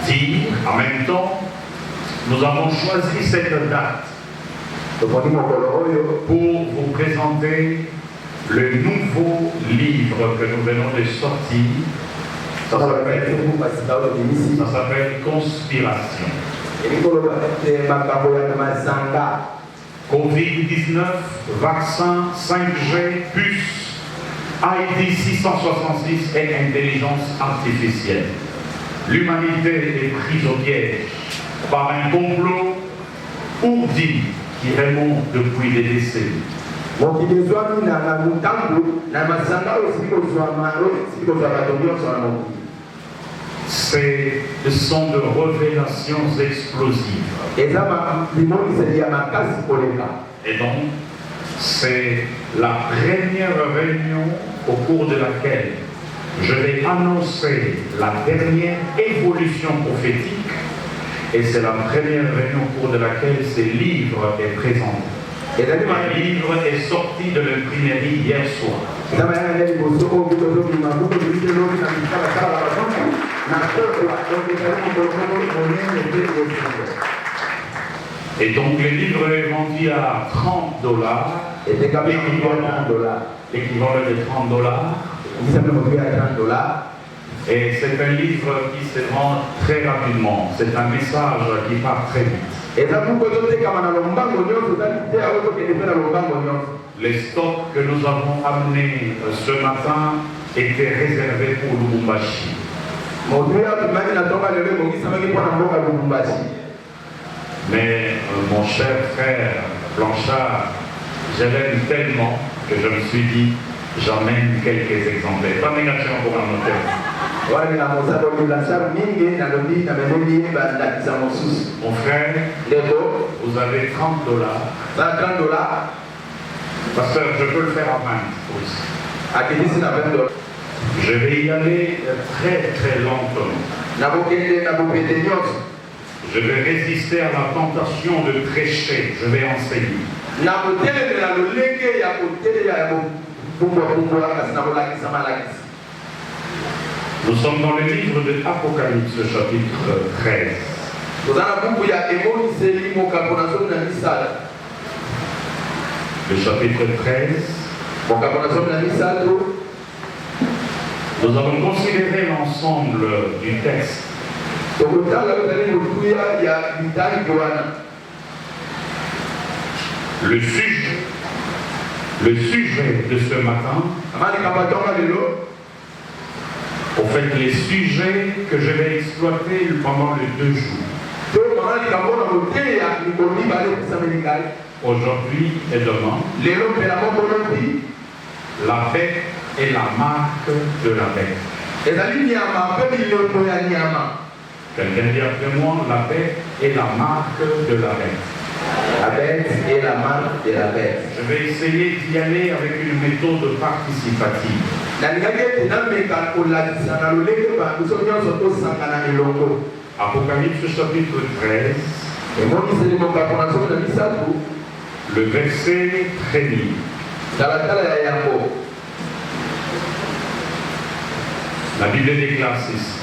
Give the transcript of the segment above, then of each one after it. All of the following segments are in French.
Dire en même temps, nous avons choisi cette date pour vous présenter le nouveau livre que nous venons de sortir. Ça s'appelle Conspiration. Covid-19, vaccin, 5G, puce, ID 666 et intelligence artificielle. L'humanité est prise au piège par un complot ourdi qui remonte depuis des décennies. Ce sont de révélations explosives. Et donc, c'est la première réunion au cours de laquelle je vais annoncer la dernière évolution prophétique, et c'est la première réunion au cours de laquelle ce livre est présenté. Et le livre est sorti de l'imprimerie hier soir. Et donc le livre est vendu à $30, l'équivalent de $30. Et c'est un livre qui se vend très rapidement. C'est un message qui part très vite. Les stocks que nous avons amenés ce matin étaient réservés pour Lubumbashi. Mais mon cher frère Blanchard, je l'aime tellement que je me suis dit, j'emmène quelques exemplaires. Pas négation pour un hôtel. Mon frère, vous avez $30. Pasteur, je peux le faire à 20 aussi. Je vais y aller très très lentement. Je vais résister à la tentation de prêcher. Je vais enseigner. Nous sommes dans le livre de Apocalypse, chapitre 13. Le chapitre 13. Nous allons considérer l'ensemble du texte. Le sujet de ce matin, au fait, les sujets que je vais exploiter pendant les 2 jours, aujourd'hui et demain, la bête est la marque de la bête. Quelqu'un dit après moi, la bête est la marque de la bête. La bête est la marque de la bête. Je vais essayer d'y aller avec une méthode participative. Apocalypse chapitre 13, le verset 1er. La Bible déclare ceci.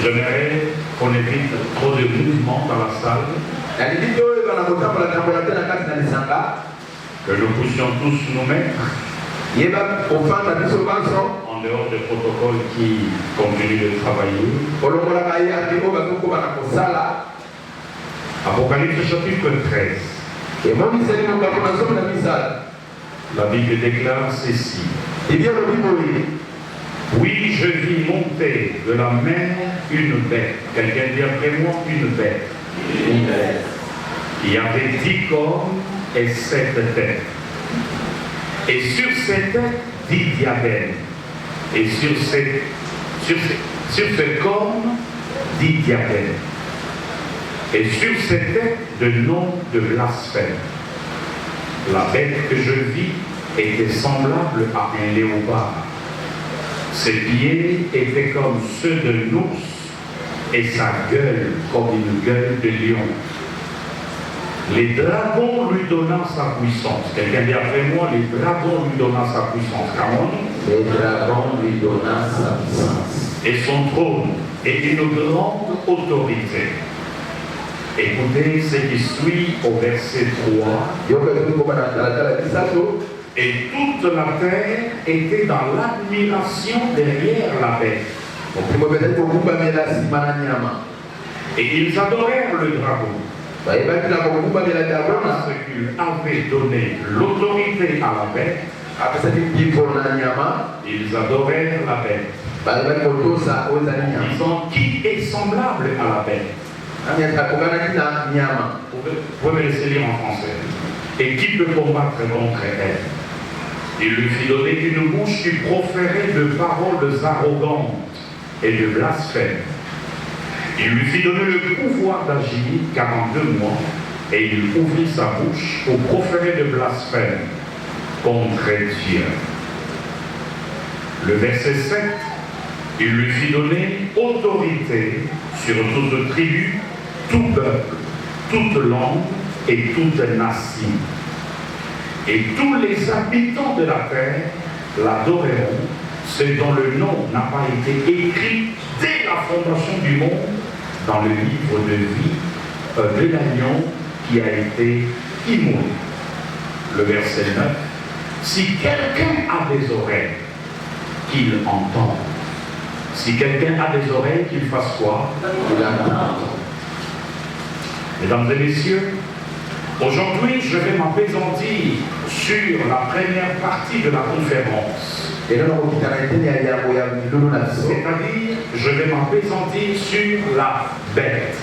J'aimerais qu'on évite trop de mouvements dans la salle, que nous puissions tous nous mettre en dehors des protocoles qui continuent de travailler. Apocalypse chapitre 13. La Bible déclare ceci. Oui, je vis monter de la mer une bête. Quelqu'un dit après moi une bête. Une bête. Il y avait 10 cornes et 7 têtes. Et sur ces têtes, 10 diadèmes. Et sur ces cornes, 10 diadèmes. Et sur ces têtes, de noms de blasphème. La bête que je vis était semblable à un léopard. Ses pieds étaient comme ceux de l'ours et sa gueule comme une gueule de lion. Les dragons lui donnant sa puissance. Quelqu'un dit après moi, les dragons lui donnant sa puissance. Les dragons lui donnant sa puissance. Et son trône est une grande autorité. Écoutez ce qui suit au verset 3. Et toute la terre était dans l'admiration derrière la bête. Et ils adorèrent le dragon. Parce qu'il avait donné l'autorité à la bête. Ils adorèrent la bête. Disant qui est semblable à la bête. Vous pouvez me laisser lire en français. Et qui peut combattre contre elle? Il lui fit donner une bouche qui proférait de paroles arrogantes et de blasphèmes. Il lui fit donner le pouvoir d'agir 42 mois, et il ouvrit sa bouche pour proférer de blasphèmes contre Dieu. Le verset 7, il lui fit donner autorité sur toute tribu, tout peuple, toute langue et toute nation. Et tous les habitants de la terre l'adoreront, ceux dont le nom n'a pas été écrit dès la fondation du monde dans le livre de vie de l'agneau qui a été immolé. Le verset 9. Si quelqu'un a des oreilles, qu'il entende. Si quelqu'un a des oreilles, qu'il fasse quoi? Qu'il entende. Mesdames et messieurs, aujourd'hui, je vais m'appesantir sur la première partie de la conférence. C'est-à-dire, je vais m'appesantir sur la bête.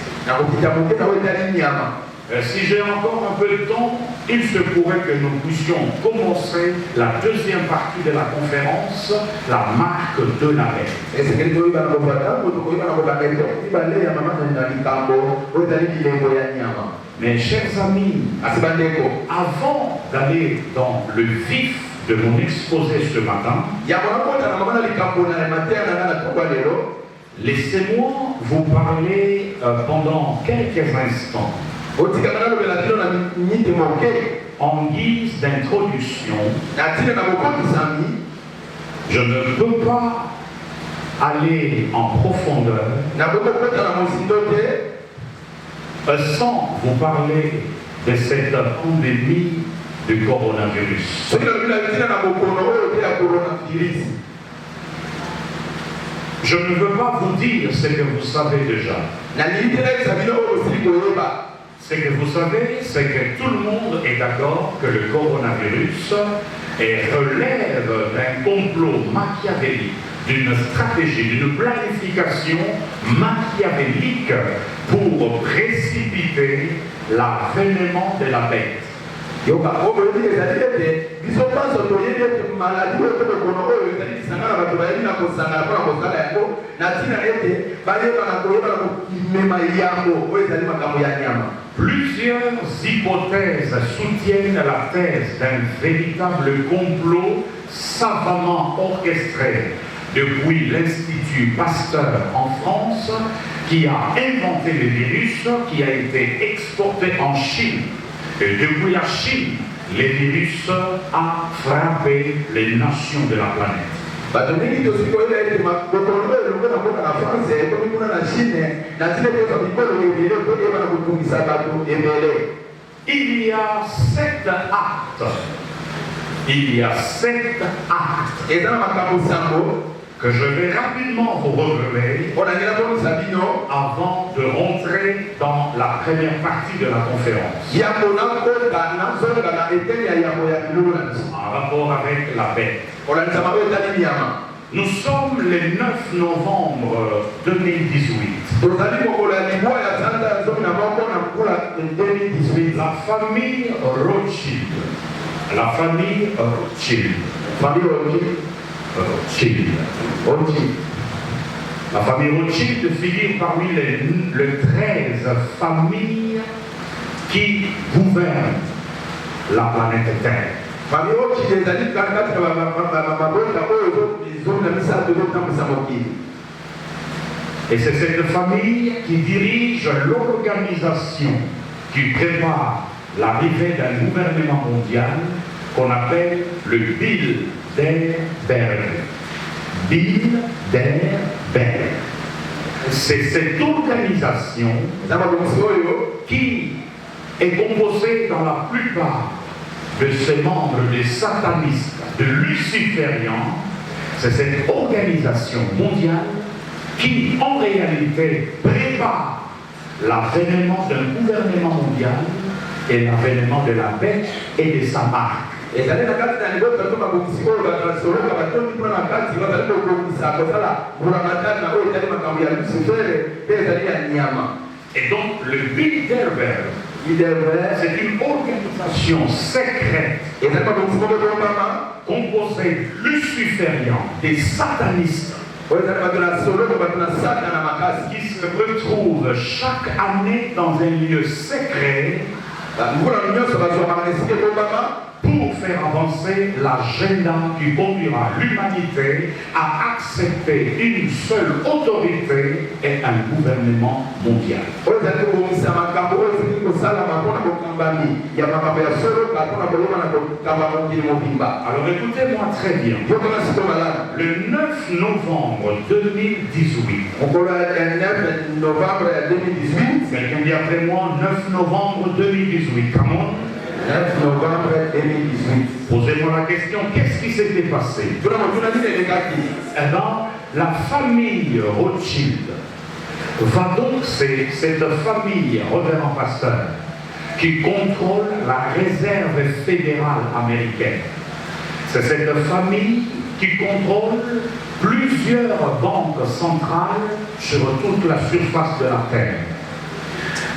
Si j'ai encore un peu de temps, il se pourrait que nous puissions commencer la deuxième partie de la conférence, la marque de la bête. Mes chers amis, avant d'aller dans le vif de mon exposé ce matin, laissez-moi vous parler pendant quelques instants en guise d'introduction. Je ne peux pas aller en profondeur sans vous parler de cette pandémie du coronavirus. Je ne veux pas vous dire ce que vous savez déjà. Ce que vous savez, c'est que tout le monde est d'accord que le coronavirus relève d'un complot machiavélique, d'une stratégie, d'une planification machiavélique pour précipiter l'avènement de la bête. Plusieurs hypothèses soutiennent la thèse d'un véritable complot savamment orchestré depuis l'Institut Pasteur en France, qui a inventé le virus, qui a été exporté en Chine. Et depuis la Chine, le virus a frappé les nations de la planète. Il y a 7 actes. Il y a 7 actes que je vais rapidement vous révéler avant de rentrer dans la première partie de la conférence. En rapport avec la bête. Nous sommes le 9 novembre 2018. La famille Rothschild. La famille Rothschild. La famille Rothschild figure parmi les 13 familles qui gouvernent la planète Terre. Et c'est cette famille qui dirige l'organisation qui prépare l'arrivée d'un gouvernement mondial qu'on appelle le Bilderberg. Bilderberg. C'est cette organisation qui est composée dans la plupart de ces membres des satanistes, de lucifériens. C'est cette organisation mondiale qui, en réalité, prépare l'avènement d'un gouvernement mondial et l'avènement de la bête et de sa marque. Et donc, le Bilderberg, c'est une organisation secrète composée de lucifériens, des satanistes, qui se retrouvent chaque année dans un lieu secret pour faire avancer l'agenda qui conduira l'humanité à accepter une seule autorité et un gouvernement mondial. Alors écoutez-moi très bien. Le 9 novembre 2018, quelqu'un dit après moi, 9 novembre 2018, comment? 9 novembre 2018. Posez-moi la question, qu'est-ce qui s'était passé? Eh bien, la famille Rothschild va donc, c'est cette famille, révérend pasteur, qui contrôle la réserve fédérale américaine. C'est cette famille qui contrôle plusieurs banques centrales sur toute la surface de la Terre.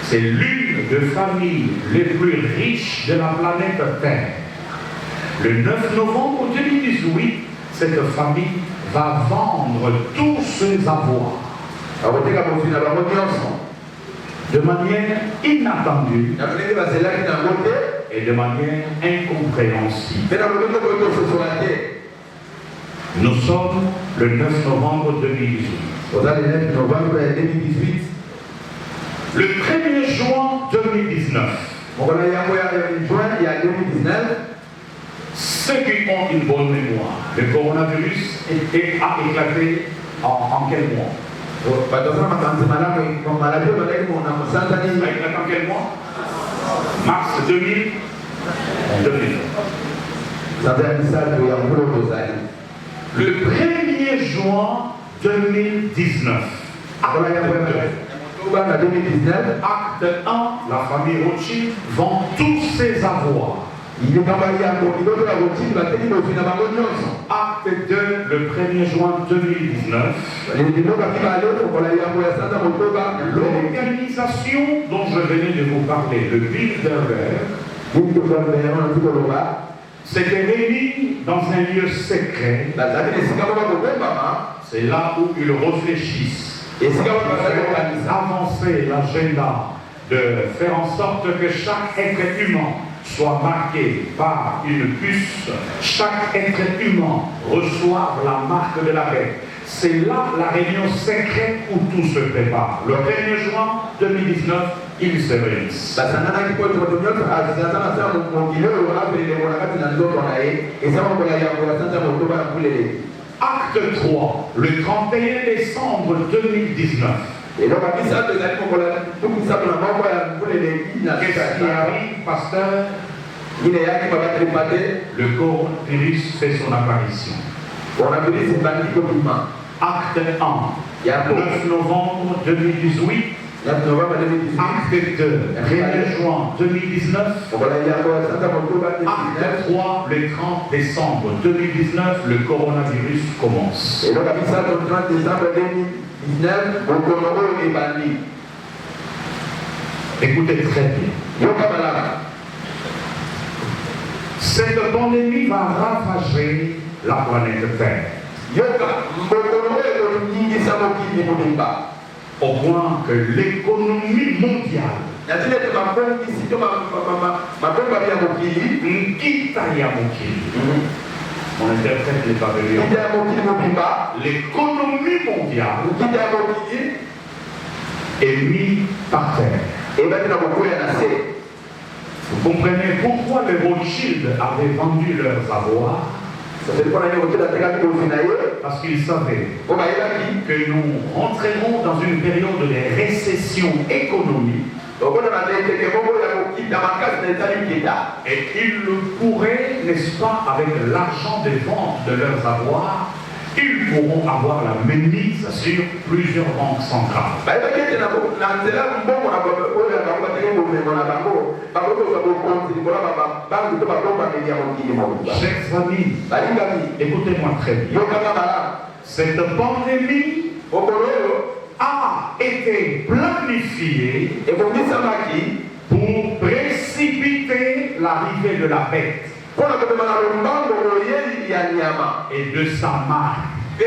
C'est l'une des familles les plus riches de la planète Terre. Le 9 novembre 2018, cette famille va vendre tous ses avoirs de manière inattendue et de manière incompréhensible. Nous sommes le 9 novembre 2018. Le 1er juin 2019, ceux qui ont une bonne mémoire, le coronavirus a éclaté en quel mois? En quel mois? Mars 2000. Le 1er juin 2019. Acte 1, la famille Rothschild vend tous ses avoirs. Acte 2, le 1er juin 2019, l'organisation dont je venais de vous parler, le Bilderberg, s'était réunie dans un lieu secret. C'est là où ils réfléchissent. Avancer l'agenda de faire en sorte que chaque être humain soit marqué par une puce, chaque être humain reçoive la marque de la bête. C'est là la réunion secrète où tout se prépare. Le 1er juin 2019, ils se réunissent. Acte 3, le 31 décembre 2019. Qu'est-ce qui arrive, pasteur? Le coronavirus fait son apparition. Acte 1, 9 novembre 2018. Acte 2, 1er juin 2019. Acte 3, le 30 décembre 2019, le coronavirus commence. Écoutez très bien. Cette pandémie va ravager la planète Terre. Au point que l'économie mondiale on interprète les pavillons. L'économie mondiale est mise par terre. Vous comprenez pourquoi les Rothschild avaient vendu leurs avoirs? Parce qu'ils savaient que nous rentrerons dans une période de récession économique. Et ils pourraient, n'est-ce pas, avec l'argent des ventes de leurs avoirs, ils pourront avoir la mainmise sur plusieurs banques centrales. Chers amis, écoutez-moi très bien. Cette pandémie a été planifiée pour précipiter l'arrivée de la bête et de sa marque. Il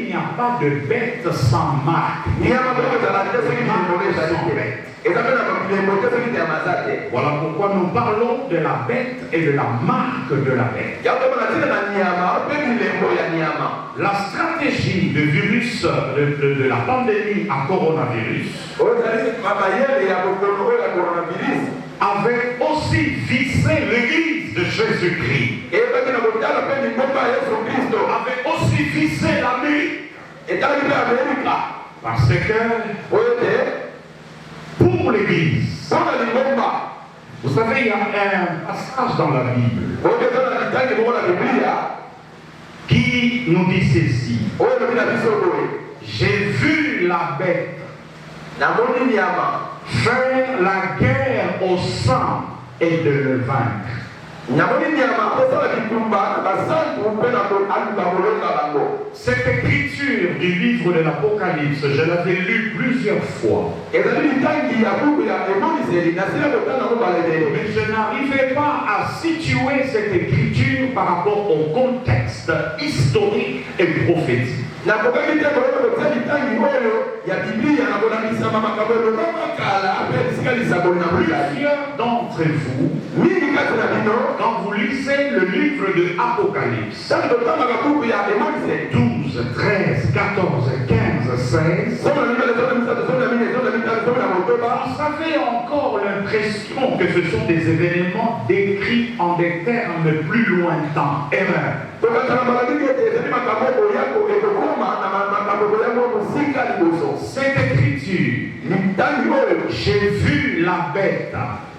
n'y a pas de bête sans marque. Voilà pourquoi nous parlons de la bête et de la marque de la bête. La stratégie du virus, de la pandémie à coronavirus, avait aussi visé l'Église de Jésus-Christ. Avait aussi visé l'Amérique. Parce que pour l'Église, vous savez, il y a un passage dans la Bible qui nous dit ceci. J'ai vu la bête faire la guerre au sang et de le vaincre. Cette écriture du livre de l'Apocalypse, je l'avais lu plusieurs fois. Mais je n'arrivais pas à situer cette écriture par rapport au contexte historique et prophétique. Plusieurs d'entre vous, quand vous lisez le livre de Apocalypse, 12, 13, 14, 15, 16, vous avez encore l'impression que ce sont des événements décrits en des termes plus lointains. Erreur. Cette écriture, j'ai vu la bête,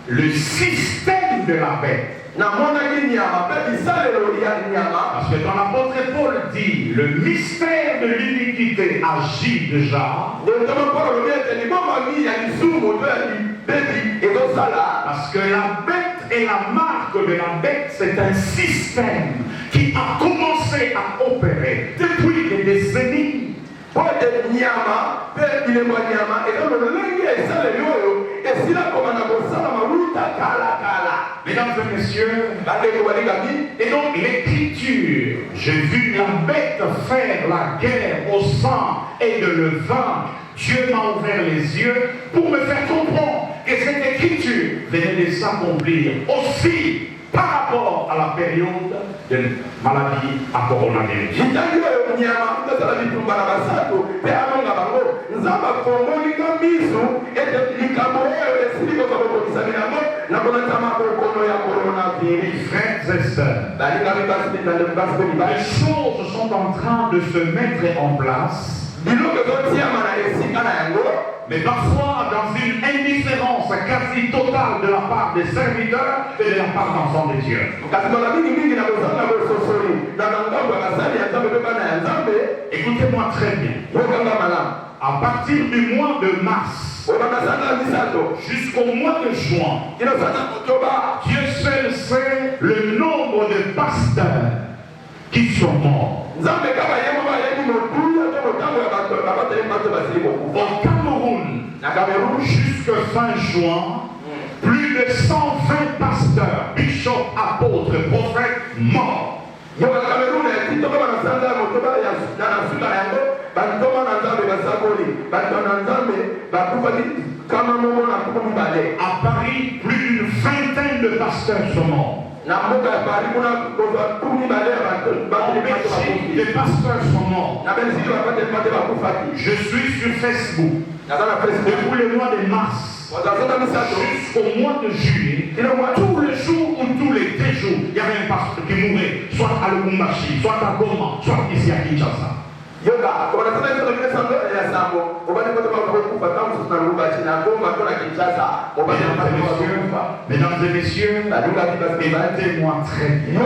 le système de la bête, Parce que quand l'apôtre Paul dit le mystère de l'iniquité agit déjà, parce que la bête et la marque de la bête, c'est un système qui a commencé à opérer depuis des décennies. Mesdames et messieurs, et donc l'écriture, j'ai vu la bête faire la guerre au sang et de le vaincre. Dieu m'a ouvert les yeux pour me faire comprendre que cette écriture venait de s'accomplir aussi par rapport à la période de maladie à coronavirus. Frères et sœurs, les choses sont en train de se mettre en place. Mais parfois dans une indifférence quasi totale de la part des serviteurs et de la part d'enfants de Dieu. Écoutez-moi très bien. À partir du mois de mars jusqu'au mois de juin, Dieu seul sait le nombre de pasteurs qui sont morts. Au Cameroun, jusqu'à fin juin, plus de 120 pasteurs, bishops, apôtres, prophètes morts. À Paris, plus d'une vingtaine de pasteurs sont morts. En Belgique, des pasteurs sont morts. Je suis sur Facebook depuis le mois de mars jusqu'au mois de juillet. Tous les jours ou tous les 2 jours, il y avait un pasteur qui mourait, soit à Lubumbashi, soit à Goma, soit ici à Kinshasa. Mesdames et messieurs, écoutez-moi très bien.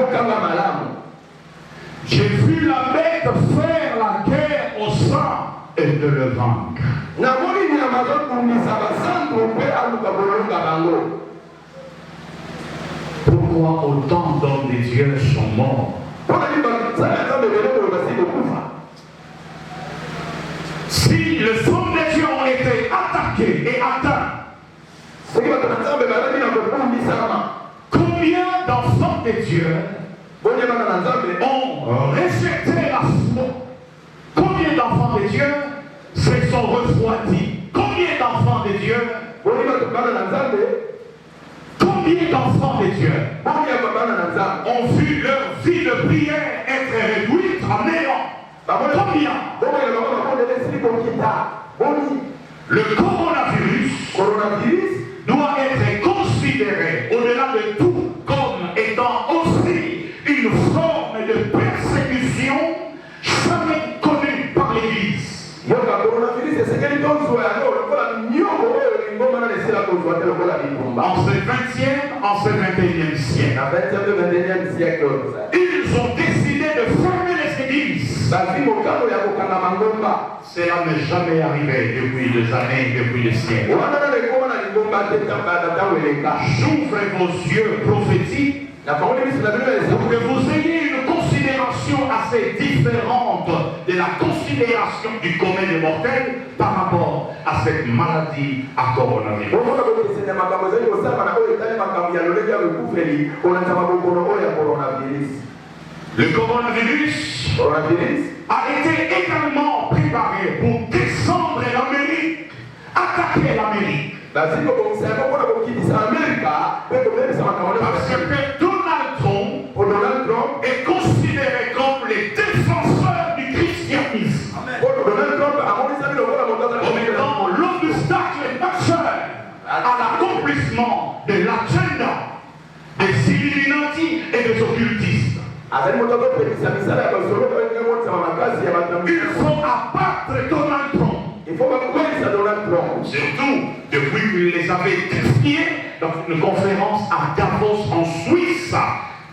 J'ai vu la bête faire la guerre au sang et de le vaincre. Pourquoi autant d'hommes de Dieu sont morts? Si le trône de Dieu ont été attaqués et atteints, combien d'enfants de Dieu ont rejeté la foi? Combien d'enfants de Dieu se sont refroidis? Combien d'enfants de Dieu? Combien d'enfants de Dieu ont vu leur vie de prière être réduite à néant? Combien? Le coronavirus doit être considéré au-delà de tout comme étant aussi une forme de persécution jamais connue par l'Église. En ce 20e, en ce 21e siècle, ils ont décidé de fermer les églises. Cela n'est jamais arrivé depuis des années, depuis des siècles. J'ouvre vos yeux prophétiques pour que vous ayez une considération assez différente de la considération du commun des mortels par rapport à cette maladie à coronavirus. Le coronavirus a été également préparé pour descendre l'Amérique, attaquer l'Amérique. Parce que Donald Trump est considéré comme le défenseur du christianisme. Comme étant l'obstacle majeur à l'accomplissement de l'agenda des Illuminati et des occultistes. Il faut abattre Donald Trump. surtout depuis qu'il les avait défiés dans une conférence à Davos en Suisse.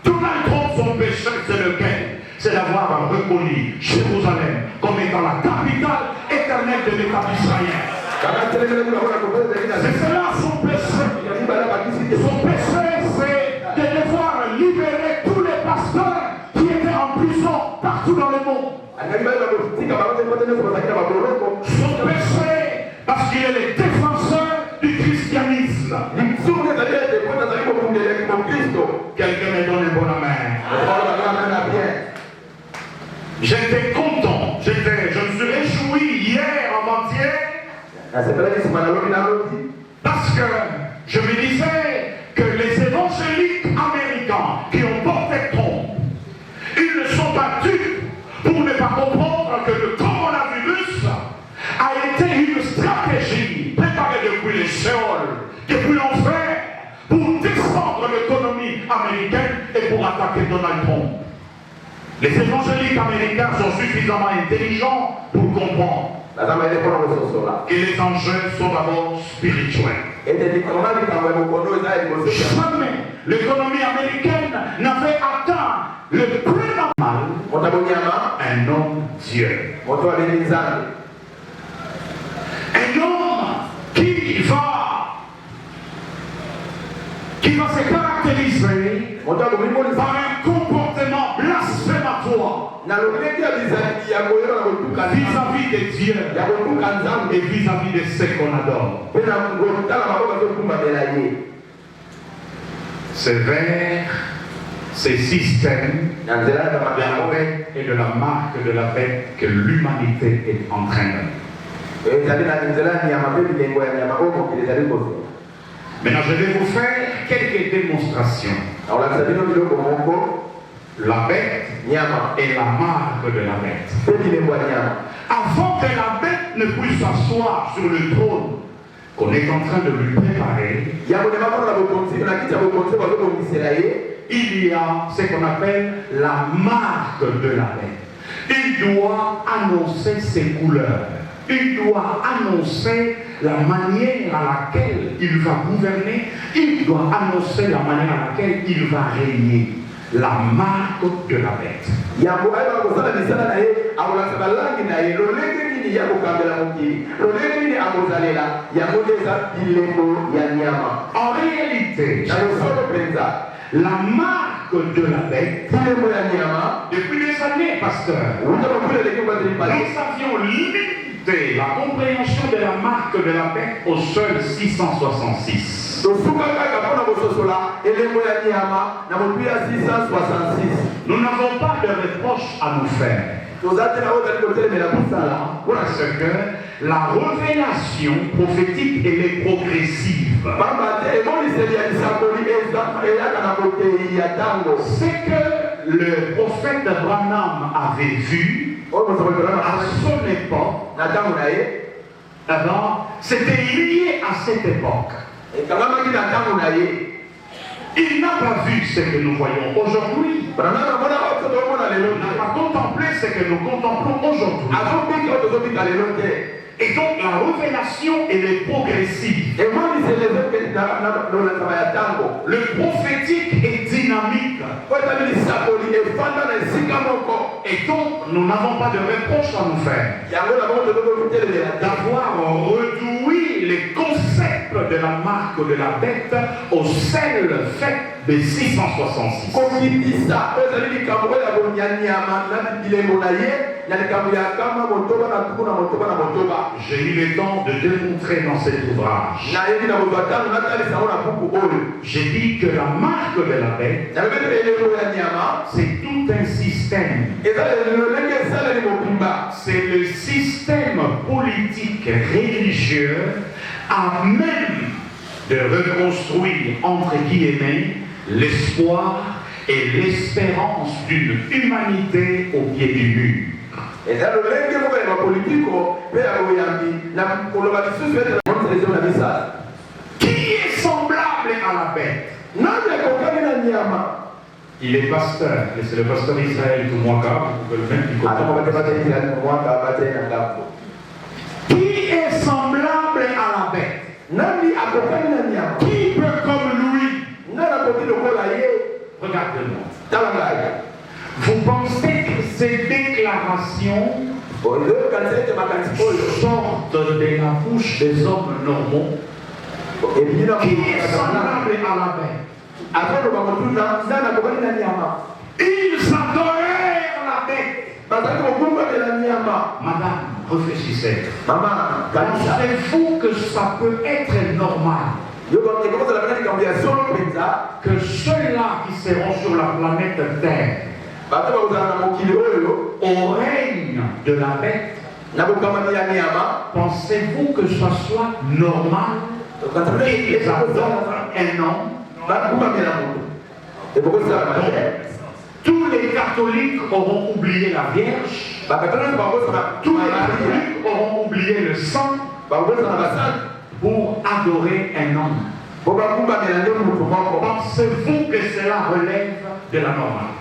Donald Trump, son péché, c'est lequel? C'est d'avoir reconnu Jérusalem comme étant la capitale éternelle de l'État d'Israël. C'est cela son péché. Son péché, c'est de devoir libérer tous les pasteurs qui étaient en prison partout dans le monde. Son péché, parce qu'il est le défenseur du christianisme. Quelqu'un me donne un bon amen. J'étais content, je me suis réjoui hier avant-hier parce que je me disais que les évangéliques américains qui ont porté Trump, ils ne sont pas dupes pour ne pas comprendre que le coronavirus a été une stratégie préparée depuis les Séoul, depuis l'enfer, pour descendre l'économie américaine et pour attaquer Donald Trump. Les évangéliques américains sont suffisamment intelligents pour comprendre que les enjeux sont d'abord spirituels. Jamais l'économie américaine n'avait atteint le plus normal un homme Dieu. Un homme qui va se caractériser par un comportement blasphématoire vis-à-vis de Dieu et vis-à-vis de ceux qu'on adore. C'est vers ces systèmes de la bête et de la marque de la bête que l'humanité est en train de. Maintenant, je vais vous faire quelques démonstrations. La bête et la marque de la bête. Avant que la bête ne puisse s'asseoir sur le trône qu'on est en train de lui préparer, il y a ce qu'on appelle la marque de la bête. Il doit annoncer ses couleurs. Il doit annoncer la manière à laquelle il va gouverner. Il doit annoncer la manière à laquelle il va régner. La marque de la bête. En réalité, la marque de la bête, depuis des années, pasteur, nous avions limité la compréhension de la marque de la bête au seul 666. Nous n'avons pas de reproche à nous faire. Parce que la révélation prophétique elle est progressive. C'est que le prophète Branham avait vu à son époque, c'était lié à cette époque. Il n'a pas vu ce que nous voyons aujourd'hui. Il n'a pas contemplé ce que nous contemplons aujourd'hui. Et donc la révélation elle est progressive. Le prophétique est dynamique. Et donc nous n'avons pas de reproche à nous faire d'avoir réduit les concepts de la marque de la bête au seul fait de 666. J'ai eu le temps de démontrer dans cet ouvrage. J'ai dit que la marque de la bête, c'est tout un système. C'est le système politique religieux à même de reconstruire, entre guillemets, l'espoir et l'espérance d'une humanité au pied du mur. Qui est semblable à la bête? Il est pasteur, et c'est le pasteur Israël Toumoaka, vous pouvez le mettre du côté. Qui est semblable à la Qui peut comme lui? Regardez-moi. Vous pensez que ces déclarations sortent de la bouche des hommes normaux qui est semblable à la bête? Ils adorèrent la bête. Madame, réfléchissez. Pensez-vous que ça peut être normal que ceux-là qui seront sur la planète Terre au règne de la bête, pensez-vous que ça soit normal qu'ils adorent un homme? Tous les catholiques auront oublié la Vierge. Tous les catholiques auront oublié le sang pour adorer un homme. Pensez-vous que cela relève de la normale?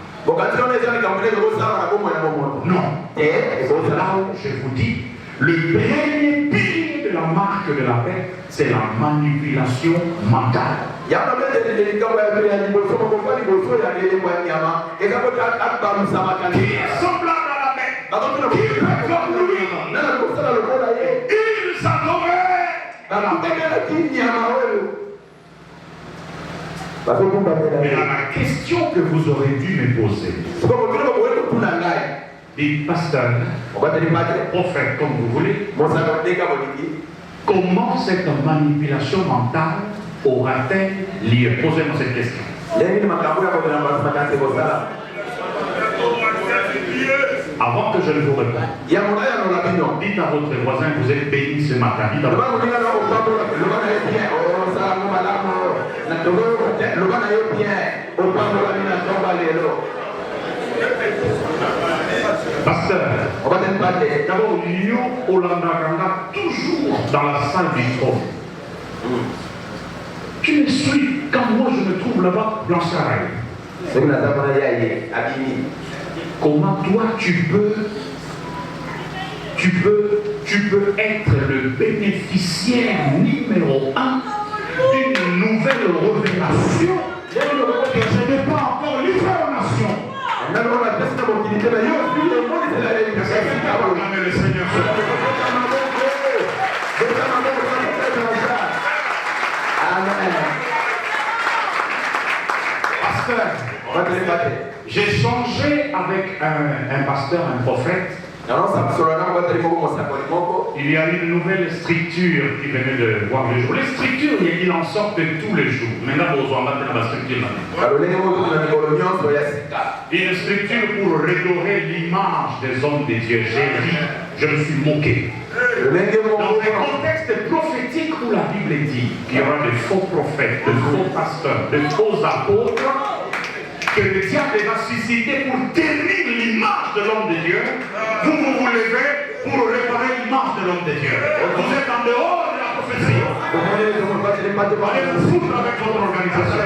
Non. C'est là où je vous dis, le premier pilier de la marque de la bête, c'est la manipulation mentale. Qui est semblable à la bête, qui est comme lui. Ils adoraient la bête. Mais la question que vous aurez dû me poser, dit pasteur, prophète, comme vous voulez, comment cette manipulation mentale aura-t-elle lieu? Posez-moi cette question. Avant que je ne vous réponde, dites à votre voisin, vous êtes béni ce matin. Dites à votre voisin. Pasteur, d'abord, Lyon Olandaganga, toujours dans la salle du trône. Tu me suis quand moi je me trouve là-bas, Blanchard. Comment toi tu peux être le bénéficiaire numéro 1 d'une nouvelle révélation que je n'ai pas encore livrée aux nations? Le Seigneur. Pasteur, j'ai changé avec un pasteur, un prophète. Il y a une nouvelle structure qui venait de voir le jour. Les structures, il en sort de tous les jours. Maintenant, vous en battez la structure. Une structure pour redorer l'image des hommes de Dieu. J'ai ri, je me suis moqué. Dans un contexte prophétique où la Bible dit qu'il y aura de faux prophètes, de faux pasteurs, de faux apôtres, que le diable va susciter pour ternir l'image de l'homme de Dieu, vous levez pour réparer l'image de l'homme de Dieu. Vous êtes en dehors de la prophétie. Allez vous foutre avec votre organisation.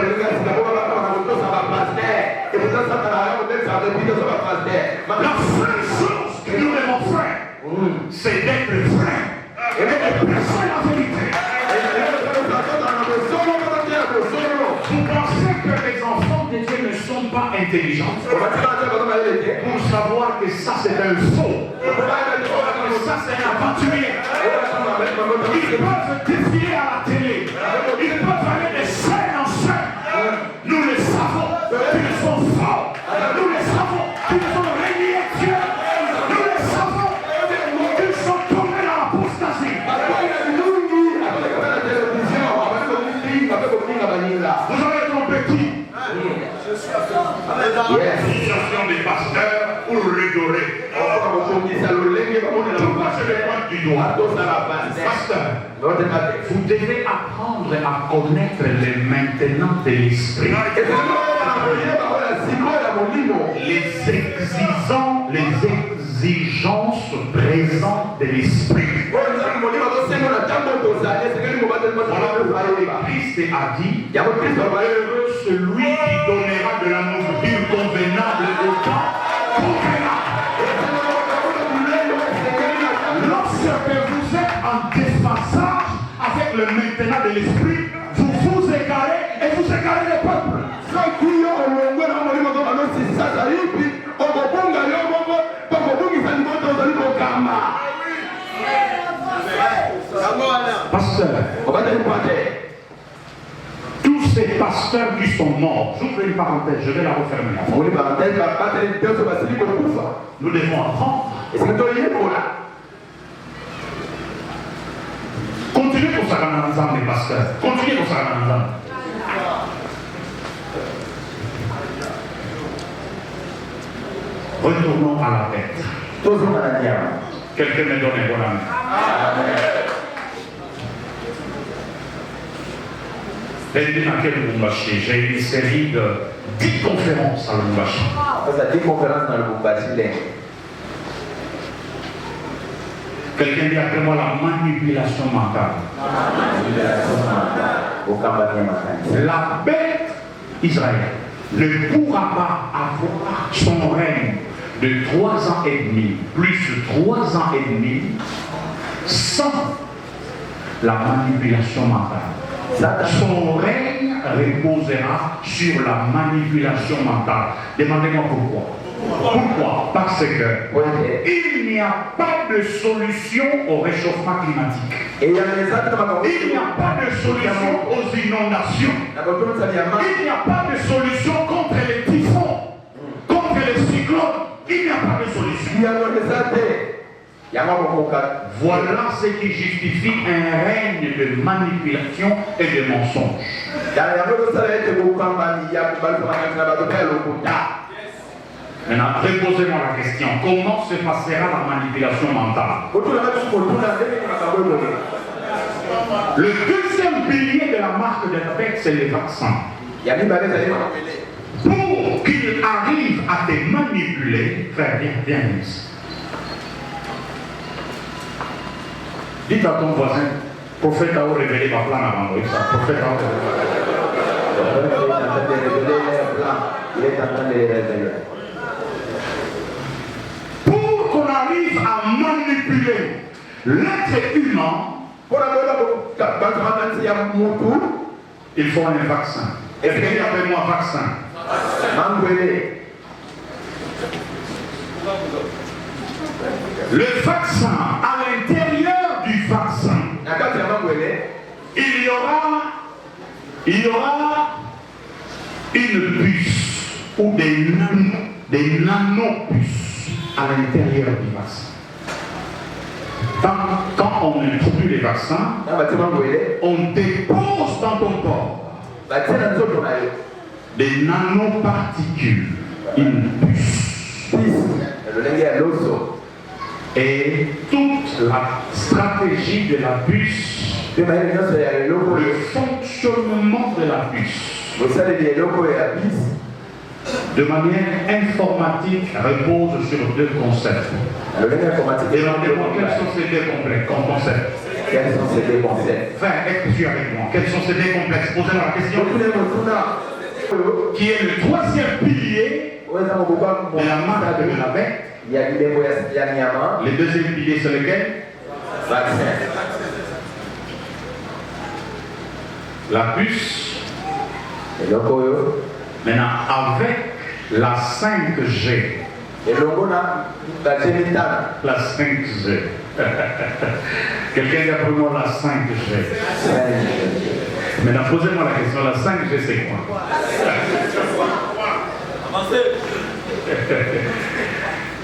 La seule chose que nous devons faire, c'est d'être vrais et de prêcher la vérité. Vous pensez que les enfants de Dieu ne sont pas intelligents pour savoir que ça c'est un faux, que ça c'est un aventurier. Ils peuvent défiler à la télé, ils peuvent aller de scène en scène. Nous les savons qu'ils sont faux, nous les savons qu'ils ont régné Dieu, nous les savons qu'ils sont tombés dans l'apostasie. Vous avez trompé qui? L'utilisation des pasteurs pour redorer. Pourquoi je les pointe du doigt? Pasteur, vous devez apprendre à connaître les maintenant de l'esprit. Les exigences présentes de l'esprit. Christ a dit, heureux celui qui donnera de la nourriture convenable au temps convenable. Lorsque vous êtes en déphasage avec le maintenant l'esprit, vous vous égarez et vous égarez le peuple. Pasteur, tous ces pasteurs qui sont morts, j'ouvre une parenthèse, je vais la refermer. Nous devons apprendre. Continuez pour ça ensemble, les pasteurs. Continuez pour ça ensemble. Retournons à la bête. Quelqu'un me donne un bon amen. J'ai une série de 10 conférences à Lubumbashi. Quelqu'un dit après moi la manipulation mentale. La bête Israël ne pourra pas avoir son règne de 3 ans et demi, plus 3 ans et demi, sans la manipulation mentale. Son règne reposera sur la manipulation mentale. Demandez-moi pourquoi. Pourquoi? Parce que il n'y a pas de solution au réchauffement climatique. Il n'y a pas de solution aux inondations. Il n'y a pas de solution contre les typhons, contre les cyclones. Il n'y a pas de solution. Voilà ce qui justifie un règne de manipulation et de mensonge. Maintenant, reposez-moi la question. Comment se passera la manipulation mentale? Le deuxième pilier de la marque de la bête, c'est les vaccins. Pour qu'il arrive à te manipuler, frère, viens ici. Dites à ton voisin, prophète a révélé ma plan avant de ça. Prophète a pour qu'on arrive à manipuler l'être humain, il faut un vaccin. Est-ce qu'il y a moi vaccin? Le vaccin, à l'intérieur du vaccin, il y aura une puce ou des nanopuces à l'intérieur du vaccin. Quand on introduit les vaccins, on dépose dans ton corps des nanoparticules, une puce. Et toute la stratégie de la puce, le fonctionnement de la puce, de manière informatique, repose sur 2 concepts. Demandez-moi quels sont ces 2 concepts. Quels sont ces 2 concepts? Enfin, est-ce que tu es avec moi? Quels sont ces 2 complexes? Posez-moi la question. Qui est le 3e pilier de la marque de la bête. Le 2e pilier, c'est lequel? Vaccin. La puce. Maintenant, avec la 5G. La 5G. Quelqu'un dit après moi la 5G. Maintenant, posez-moi la question, la 5G c'est quoi?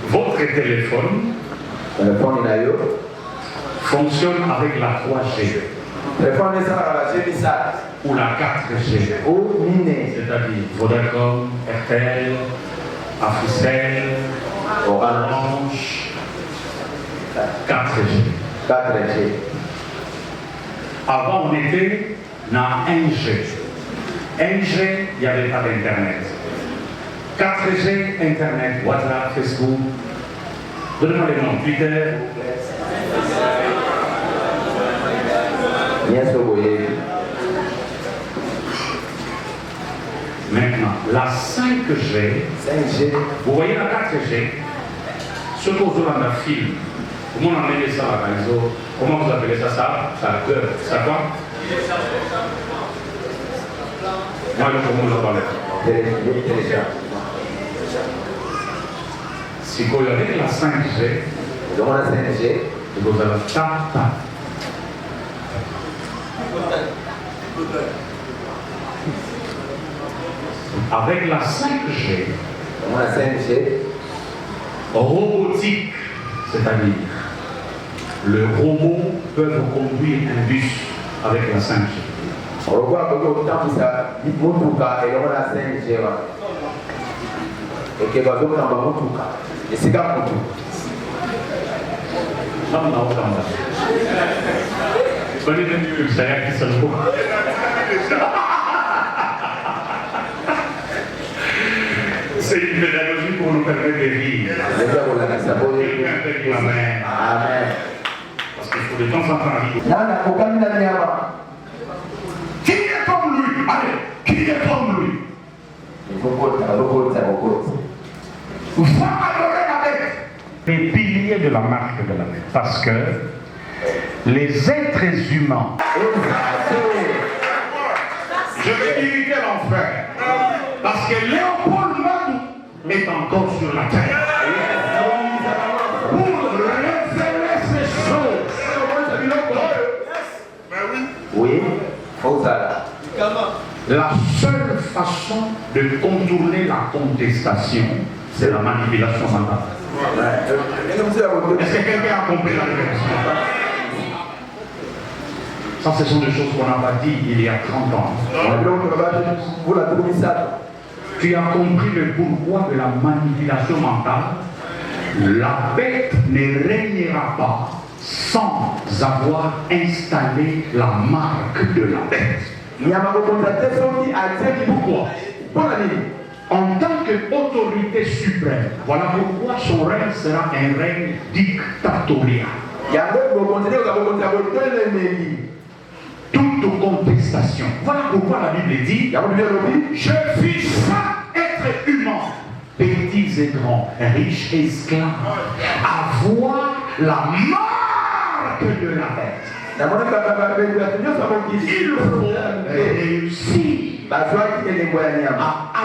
Votre téléphone fonctionne avec la 3G ou la 4G, c'est-à-dire Vodacom, RTL, Africell, Orange, 4G. Avant on était dans 1G. 1G, il n'y avait pas d'internet. 4G, internet, WhatsApp, Facebook. Donnez-moi les noms, Twitter. Maintenant, la 5G, vous voyez la 4G, ce qu'on voit dans le film, comment on appelle ça, comment vous appelez ça, ça quoi? Moi, je vous en parle. Si vous avez la 5G, Dans la 5G, vous avez ta. Avec la 5G, dans la 5G, robotique, c'est-à-dire le robot peut conduire un bus avec la 5G. on voit que le temps où ça, il faut tout cas, et dans la 5G, et que va donc dans tout cas. Et c'est comme tout. Ça, on a autant là. Soyez venus, ça y a qui se le voit. C'est une pédagogie pour nous permettre de vivre. Amen. Amen. Parce qu'il faut de temps en temps vivre. Qui est comme lui? Allez, qui est comme lui? Va adorer la bête. Les piliers de la marque de la bête. Parce que les êtres humains, je vais éviter l'enfer. Parce que Léopold Madou est encore sur la terre. Pour révéler ces choses. Oui, faut ça. La seule façon de contourner la contestation, c'est la manipulation mentale. Est-ce que quelqu'un a compris la réflexion? Ça, ce sont des choses qu'on n'a pas dit il y a 30 ans. Tu as compris le pourquoi de la manipulation mentale. La bête ne régnera pas sans avoir installé la marque de la bête. Pourquoi? En tant qu'autorité suprême, voilà pourquoi son règne sera un règne dictatorial. Toute contestation. Voilà pourquoi la Bible dit, je fis chaque être humain, petits et grands, riches et esclaves, avoir la marque de la bête. Il faut réussir à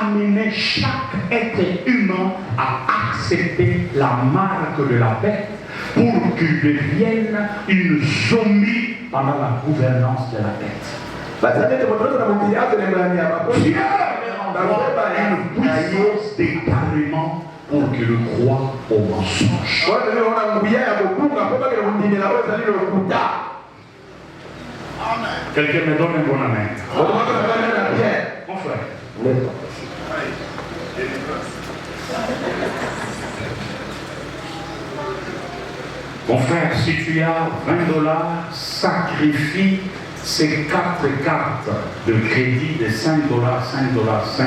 amener chaque être humain à accepter la marque de la bête pour qu'il devienne une zombie pendant la gouvernance de la bête. Dieu envoie une puissance d'égarement pour qu'il croie au mensonge. Quelqu'un me donne un bon amen. Mon frère. Mon frère, si tu as $20, sacrifie ces 4 cartes de crédit de $5, $5, $5.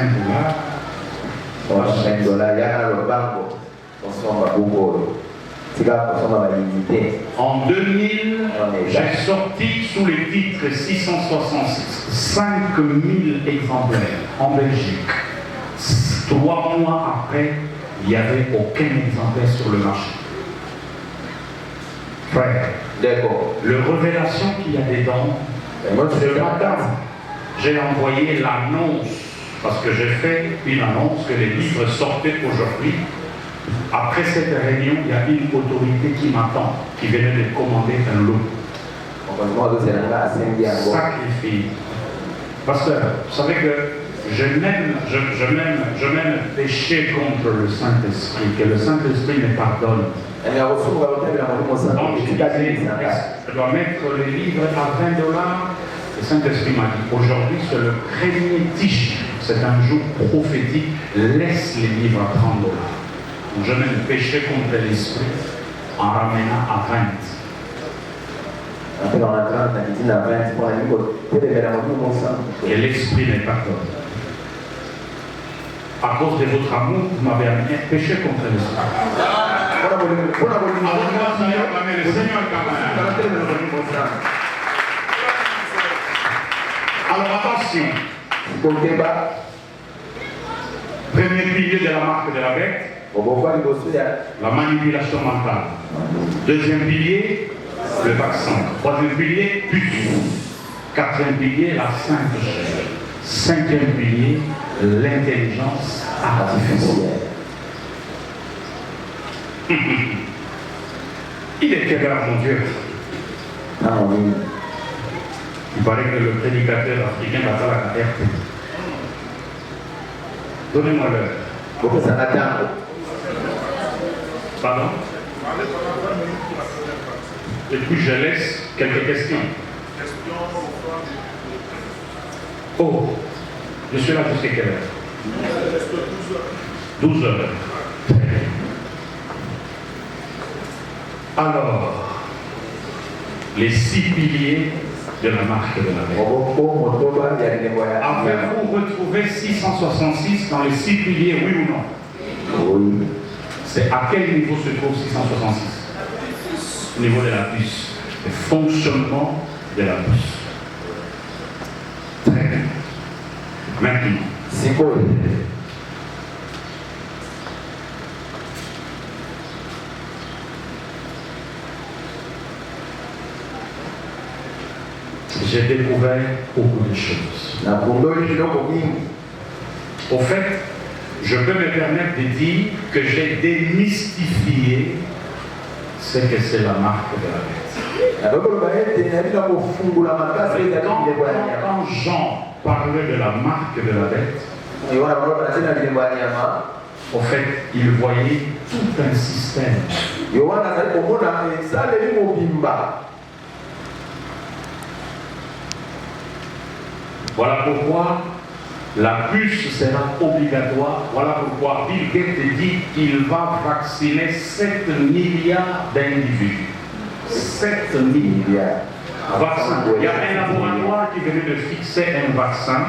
En 2000, j'ai sorti sous les titres 666, 5000 exemplaires en Belgique. 3 mois après, il n'y avait aucun exemplaire sur le marché. Frère, le révélation qu'il y a dedans, ce matin, j'ai envoyé l'annonce, parce que j'ai fait une annonce que les livres sortaient aujourd'hui. Après cette réunion, il y a une autorité qui m'attend, qui venait de commander un lot. Sacrifie. Pasteur, vous savez que je m'aime pécher contre le Saint-Esprit, que le Saint-Esprit me pardonne. Donc, je dois mettre les livres à $20. Le Saint-Esprit m'a dit, aujourd'hui c'est le premier tiche, c'est un jour prophétique, laisse les livres à $30. Donc, je m'aime pécher contre l'Esprit en ramenant à 20. Et l'Esprit n'est pas comme. À cause de votre amour, vous m'avez amené à pécher contre l'Esprit. Alors attention. Premier pilier de la marque de la bête, la manipulation mentale. Deuxième pilier, le vaccin. Troisième pilier, puce. Quatrième pilier, la sainteté. Cinquième pilier, l'intelligence artificielle. Il est quelle heure, mon Dieu? Il paraît que le prédicateur africain va faire la RT. Donnez-moi l'heure. Pardon? Et puis je laisse quelques questions. Oh, je suis là jusqu'à quelle heure? 12 heures. Alors, les 6 piliers de la marque de la bête. Avez-vous retrouvé 666 dans les 6 piliers, oui ou non? Oui. C'est à quel niveau se trouve 666? Au niveau de la puce. Le fonctionnement de la puce. Très bien. Maintenant. C'est quoi? J'ai découvert beaucoup de choses. Au fait, je peux me permettre de dire que j'ai démystifié ce que c'est la marque de la bête. Quand Jean parlait de la marque de la bête, au fait, il voyait tout un système. Voilà pourquoi la puce sera obligatoire. Voilà pourquoi Bill Gates dit qu'il va vacciner 7 milliards d'individus. 7 milliards. Vaccins. Il y a un laboratoire qui venait de fixer un vaccin.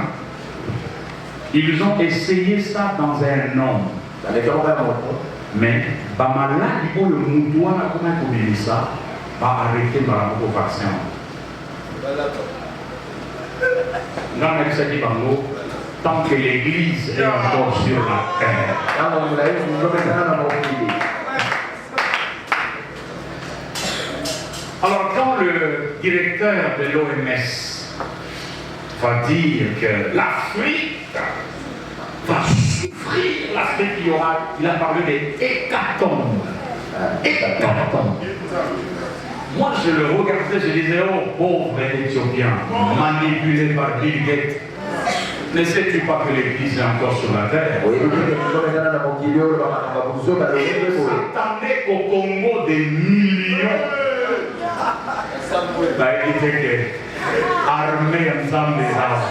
Ils ont essayé ça dans un homme. Mais, Bamala, il faut le moutoir, comment il ça, va arrêter par rapport au vaccin. Non, mais c'est dit Bango, tant que l'Église est encore sur la terre. Alors, quand le directeur de l'OMS va dire que l'Afrique va souffrir, l'Afrique, il a parlé des hécatombes. Hécatombes. Moi, je le regardais, je disais, oh, pauvre Éthiopien, manipulé par Bill Gates. Ne sais-tu pas que l'Église est encore sur la terre? Il s'attendait qu'au Congo des millions. Bah, il était que armé ensemble des armes.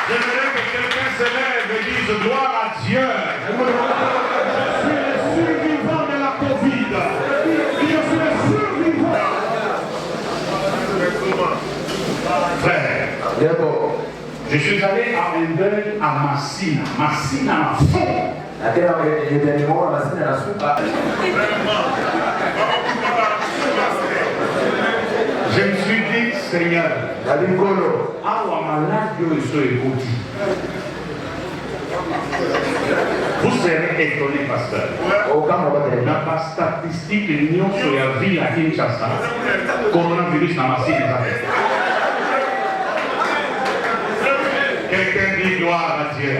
J'aimerais que quelqu'un se lève et dise gloire à Dieu. Je suis le survivant de la Covid. Je suis le survivant. Frère, je suis allé à un deuil à Massina. Massina à fond. Je me suis dit, Seigneur, vous serez étonné, pasteur. La statistique de l'Union sur la ville à Kinshasa, coronavirus n'a pas signe. Quelqu'un dit gloire à Dieu.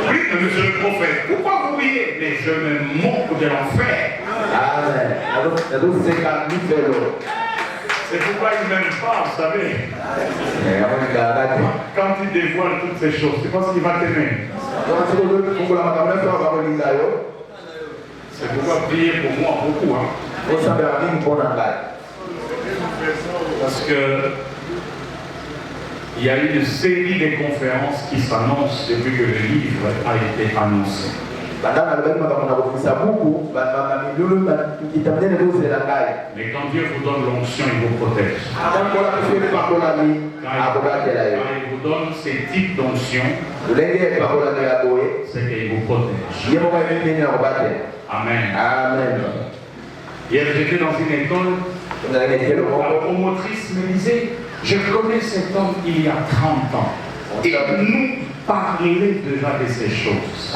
Oui, monsieur le prophète, pourquoi vous riez? Mais je me moque de l'enfer. Amen. C'est pourquoi il ne m'aime pas, vous savez. Quand il dévoile toutes ces choses, c'est parce qu'il va t'aimer. C'est pourquoi prier pour moi beaucoup. Hein. Parce que il y a une série de conférences qui s'annoncent depuis que le livre a été annoncé. Mais quand Dieu vous donne l'onction, il vous protège. Quand il vous donne ces types d'onction, c'est qu'il vous protège. Amen. Amen. Hier, j'étais dans une école, la promotrice me disait, je connais cet homme il y a 30 ans. Il nous parlait déjà de ces choses.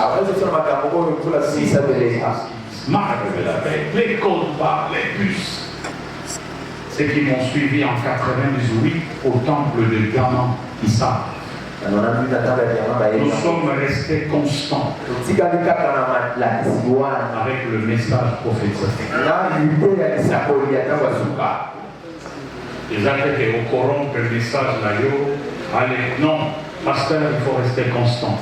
Marque de la paix, les combats, les bus. Ceux qui m'ont suivi en 98 au temple de Gaman, ils savent. Nous sommes restés constants avec le message prophétique. Les gens étaient au courant que le message là, allez, non, pasteur, il faut rester constant.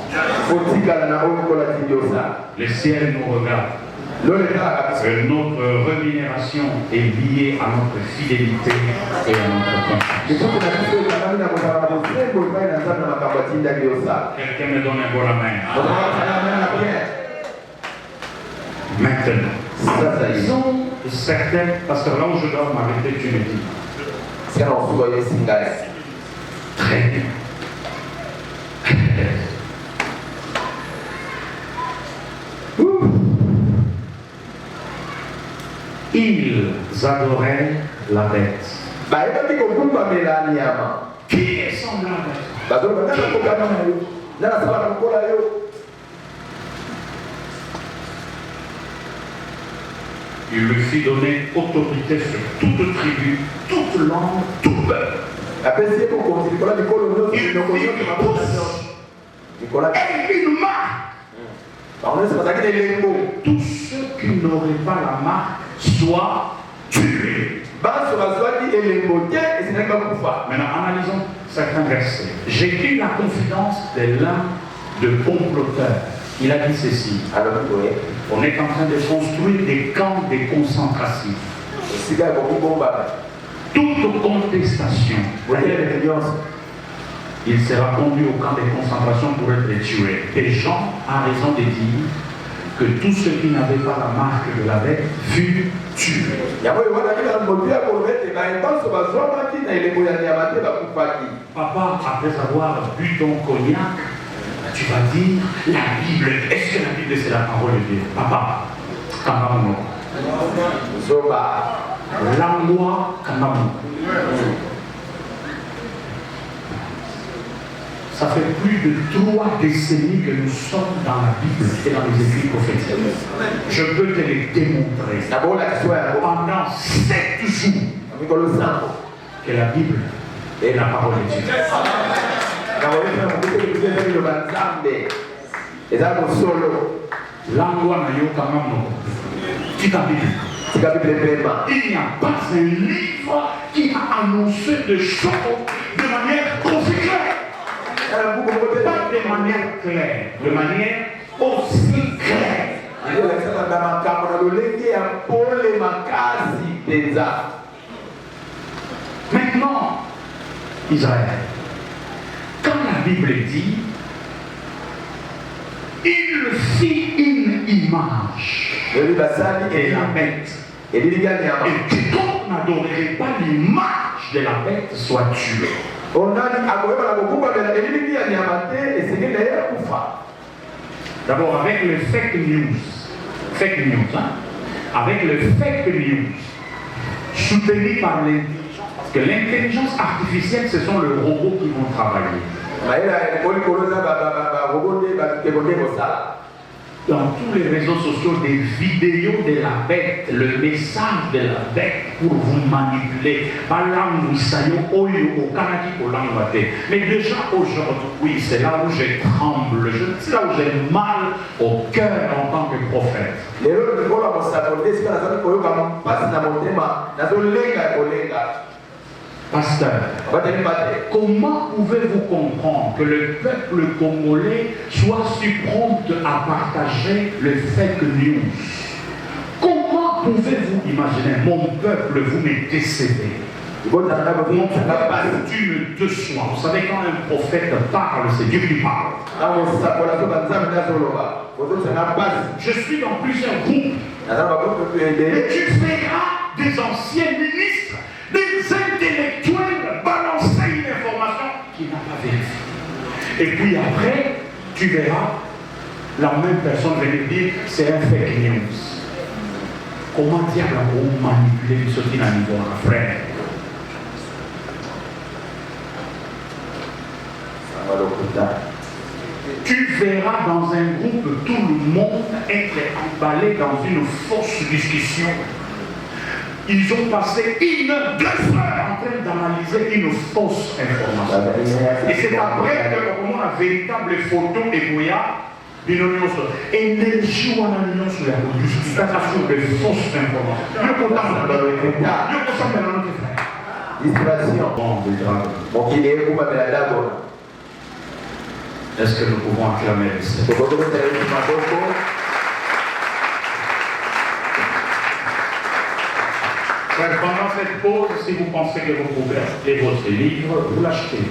Le ciel nous regarde. Notre rémunération est liée à notre fidélité et à notre confiance. Quelqu'un me donne un bon la main. Maintenant, disons certaines, parce que là où je dois m'arrêter, tu me dis. Très bien. Ils adoraient la bête. Qui est semblable à toi? Il lui fit donner autorité sur toute tribu, toute langue, tout peuple. Une marque. Tous ceux qui n'auraient pas la marque soient tués. Maintenant, analysons certains versets. J'ai eu la confidence de l'un de comploteurs. Il a dit ceci. On est en train de construire des camps de concentration. Toute contestation, il sera conduit au camp de concentration pour être tué. Des gens ont raison de dire que tous ceux qui n'avaient pas la marque de la bête furent tués. Papa, après avoir bu ton cognac, tu vas dire la Bible. Est-ce que la Bible c'est la parole de Dieu? Papa, Kamamono. Langwa Kamamono. Ça fait plus de 3 décennies que nous sommes dans la Bible et dans les écrits prophétiques. Je peux te les démontrer. Pendant 7 jours que la Bible est la parole de Dieu. Langwa Nayo Kamamono. Il n'y a pas un livre qui a annoncé des choses de manière aussi claire. Pas de manière claire, de manière aussi claire. Maintenant, Israël, quand la Bible dit, il fit une image de la bête. Et quiconque n'adorerait pas l'image de la bête soit tué. D'abord avec le fake news, hein? Avec le fake news, soutenu par l'intelligence, parce que l'intelligence artificielle, ce sont les robots qui vont travailler. Dans tous les réseaux sociaux, des vidéos de la bête, le message de la bête pour vous manipuler. Mais déjà aujourd'hui, c'est là où je tremble, c'est là où j'ai mal au cœur en tant que prophète. Pasteur, comment pouvez-vous comprendre que le peuple congolais soit si prompt à partager le fake news? Comment pouvez-vous imaginer, mon peuple, vous me décédez? Mon peuple, tu me déçois. Vous savez, quand un prophète parle, c'est Dieu qui parle. Je suis dans plusieurs groupes. Et tu verras des anciens ministres, des intellectuels balancer une information qui n'a pas vérifié. Et puis après, tu verras la même personne venir dire c'est un fake news. Comment diable vous manipuler ce qui n'a niveau à frère? Tu verras dans un groupe tout le monde être emballé dans une fausse discussion. Ils ont passé 2 heures en train d'analyser une fausse information. Et c'est après que la véritable photo est bouillard. Énergie ou analyse sur la justification de fausses informations. Est-ce que nous pouvons acclamer le Seigneur? Pendant cette pause, si vous pensez que vous pouvez acheter votre livre, vous l'achetez.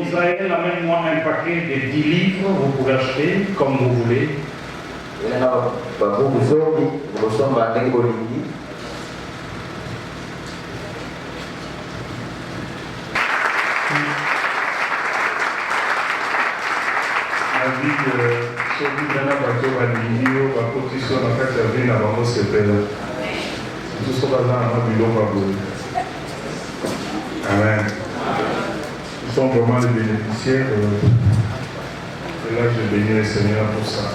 Israël amène-moi un paquet de 10 livres, vous pouvez acheter comme vous voulez. Amen. Nous sommes vraiment les bénéficiaires. Et là, je bénis le Seigneur pour ça.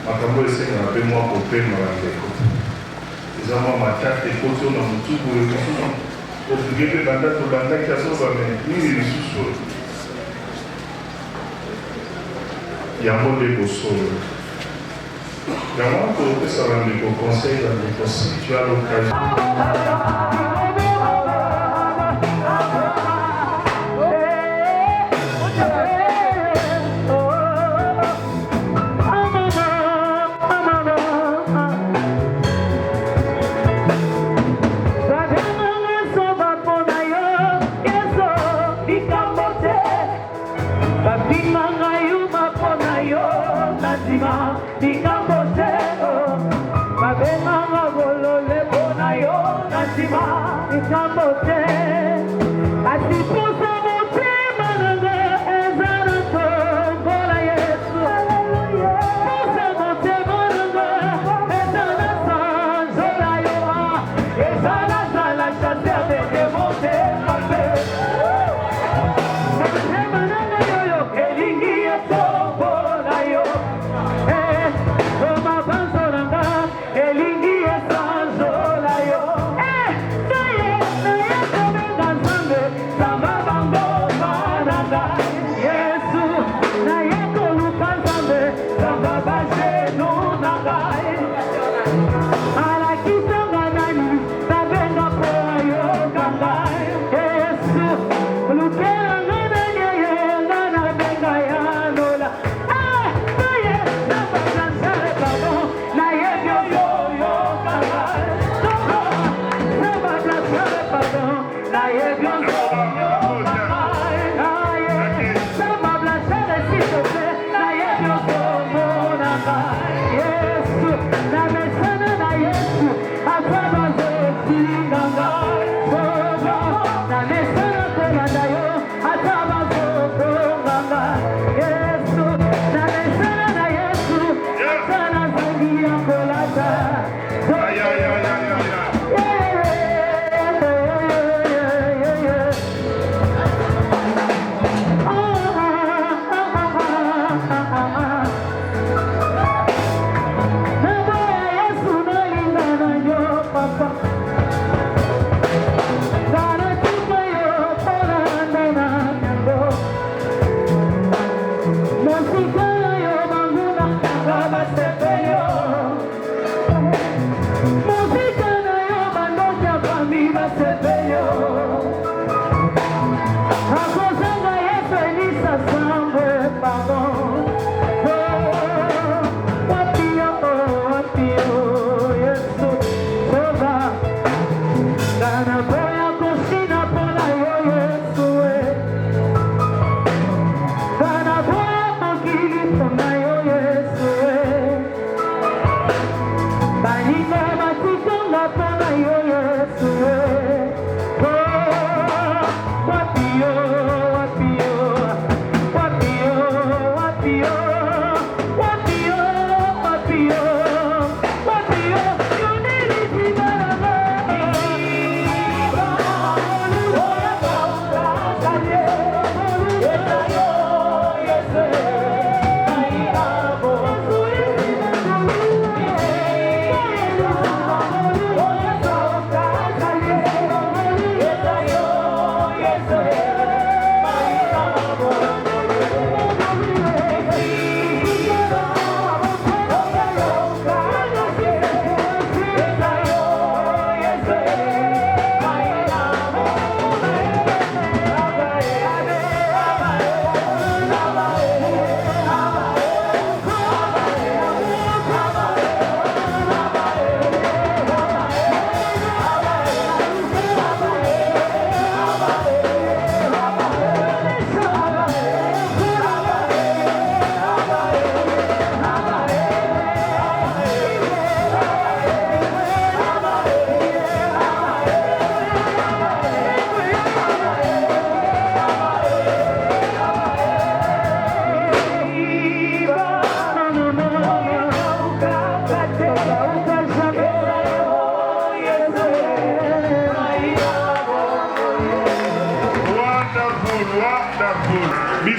Makambo le Seigneur appelle-moi pour payer ma landeko. Les amants ma carte et côté on a mon tout pour le coup. Pour que les bandas pour bandas qui a sauvé mais ni les sous-sols. Il y a un mot de bossol. Il y a un mot pour que ça va me conseil dans les conseils. Tu as l'occasion.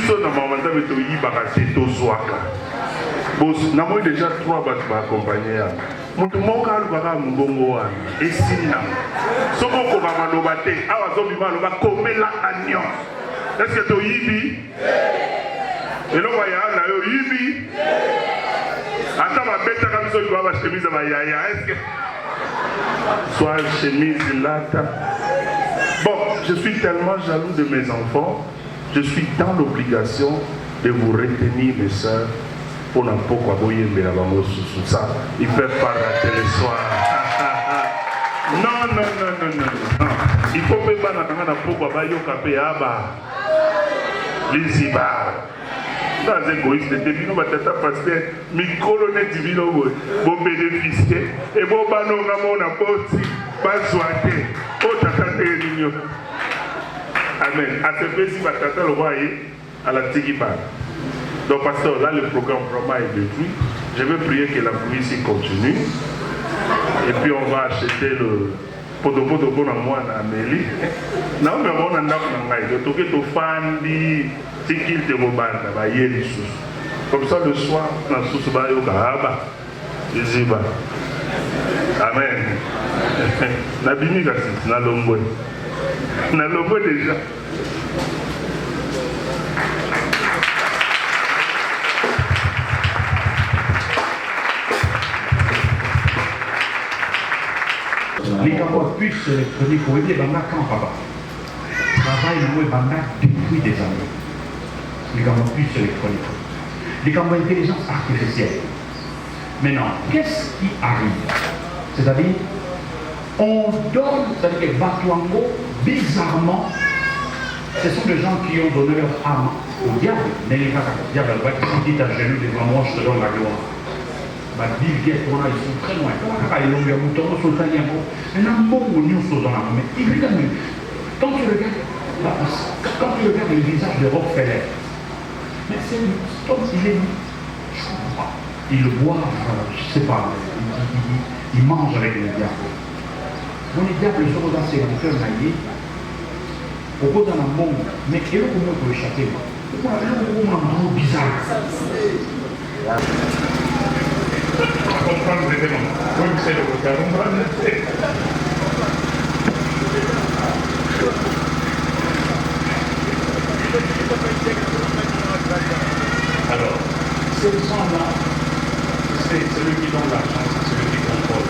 biso na mamanda beto yibaka te tozwaka namoi déjà 3 bato baakompagne ya moto moko alobaka mbongo wana esili nango soki okoka maloba te awa azobima aloba komelaka nyonso eske toyibi eloko ya na yo oyibi ata babetaka biso likwa bachemise bayaya eske soit chemise lata. Bon, je suis tellement jaloux de mes enfants, je suis dans l'obligation de vous retenir, mes soeurs, pour n'importe quoi, ça. Ils ne peuvent pas rater le soir. Non. Il faut que vous ayez dans égoïste, depuis nous, tata pasteur, micro net divino, bon bénéficier, et bon banon, on a pas aussi, pas soigné, oh tata réunion. Amen. À ce pays, ma tata le roi à la Tigiba. Donc, pasteur, là, le programme vraiment est détruit. Je vais prier que la pluie s'y continue. Et puis, on va acheter le podopodo pour moi, à Amélie. Non, mais on a un peu de fandi. C'est qu'il te rebande, comme ça le soir, dans le sous Amen. Nabimi kasi, na lombo déjà. Les campagnes puissent électroniques, vous voyez, dans la camp, papa. Travail, nous, depuis des années. Les campagnes puissent électroniques. Les campagnes d'intelligence artificielle. Maintenant, qu'est-ce qui arrive? C'est-à-dire, on donne, c'est-à-dire que Batuango, bizarrement, ce sont des gens qui ont donné leur âme au diable. Le diable va être dit à genoux devant moi, je te donne la gloire. Ils sont très loin. Quand tu regardes le visage de Rockefeller, mais c'est comme s'il est, je ne comprends pas. Il boit, je ne sais pas, il mange avec le diable. Mon diable se regarde sur le cœur naïe, au bout d'un monde, mais il y a un peu de échapper. Il y a un peu bizarre. Comprendre les éléments. Oui, c'est le regard. Alors, ces gens-là, c'est celui qui donne l'argent, c'est celui qui contrôle.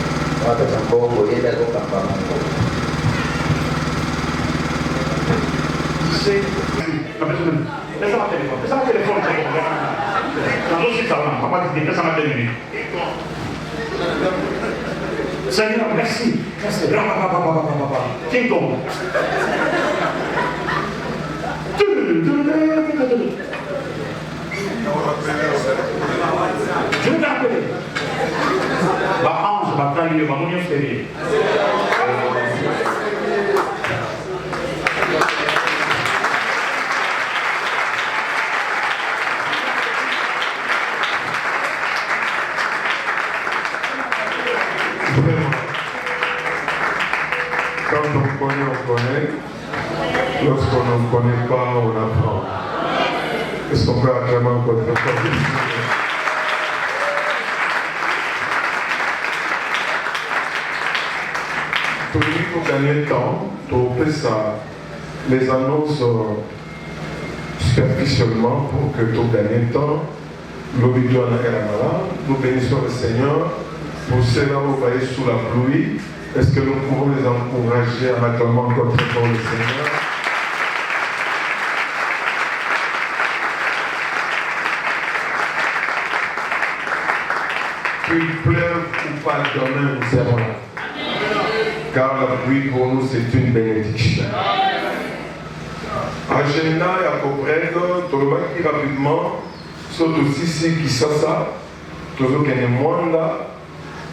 Tu sais, laisse-moi un téléphone, je suis ça, papa, laisse-moi un téléphone. Seigneur, merci. Qui tombe? Je vais t'appeler. Ange, bataille, ma mounion stérile. Quand on connaît, on connaît. Lorsqu'on ne connaît pas, on apprend. Est-ce qu'on peut acclamer encore une fois? Pour gagner le temps, pour faire ça, les annonces superficiellement pour que tout gagne le temps. L'obédience est là. Nous bénissons le Seigneur pour cela vous voyez sous la pluie. Est-ce que nous pouvons les encourager en acclamant encore très fort le Seigneur? Qu'il pleuve ou pas demain, nous serons là. Car la pluie pour nous c'est une bénédiction. Agenda et à comprendre, tout le monde qui rapidement, saute aussi si qui ça, toujours qu'il y a moins là.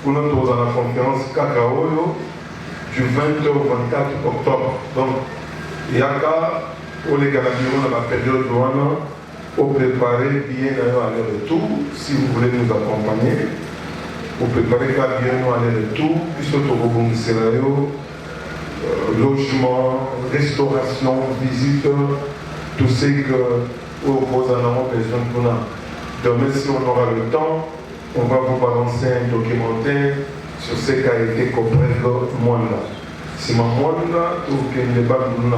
Pour notre dans la conférence Kakaoyo du 20 au 24 octobre. Donc, il y a qu'à, pour les Canadiens, dans la période de l'année, pour préparer bien aller-retour, si vous voulez nous accompagner, pour préparer bien aller-retour, puisque tout le scénario, logement, restauration, visite, tout ce que ou opposant à question pour nous. Demain, si on aura le temps, on va vous balancer un documentaire sur ce qui a été compris le monde. Si ma monde, tout ce qui n'est pas nous n'a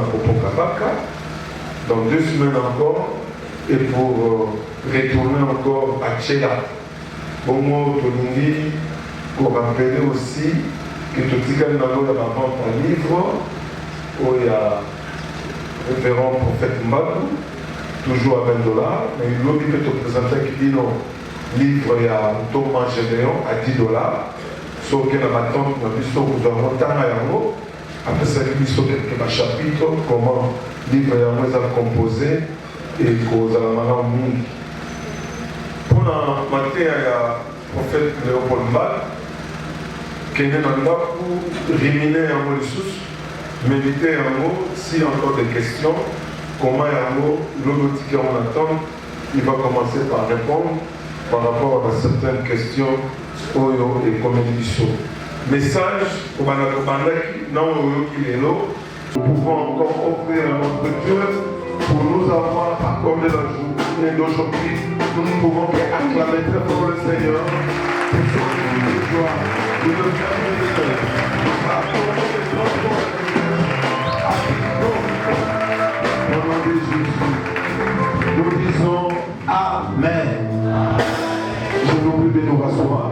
pas dans 2 semaines encore, et pour retourner encore à Tchéla. Bon, moi, Tolingi, pour rappeler aussi que tout ce qui est dans la vente à livre, où il y a le révérend prophète Mbadou, toujours à $20, mais il lobby peut te présenter qui dit non, livre il y a un Thomas Gédéon à $10, sauf que la attente n'a plus sauf que dans temps à Yango, après ça il y a quelques chapitres, comment livre Yango est composé et cause à la manière mingi. Pour la matin, il y a le prophète Léopold Mbad, qui est dans pour réminer Yango les sous, méditer Yango, s'il y a encore des questions. Comment l'autre on attend, il va commencer par répondre par rapport à certaines questions et communication. Message au Banaki, non qui est là, nous pouvons encore offrir à notre Dieu pour nous avoir accordé la journée d'aujourd'hui. Nous ne pouvons qu'acclamer très fort le Seigneur pour son victoire. Nous le nous disons Amen. Je vous prie de nous rasseoir.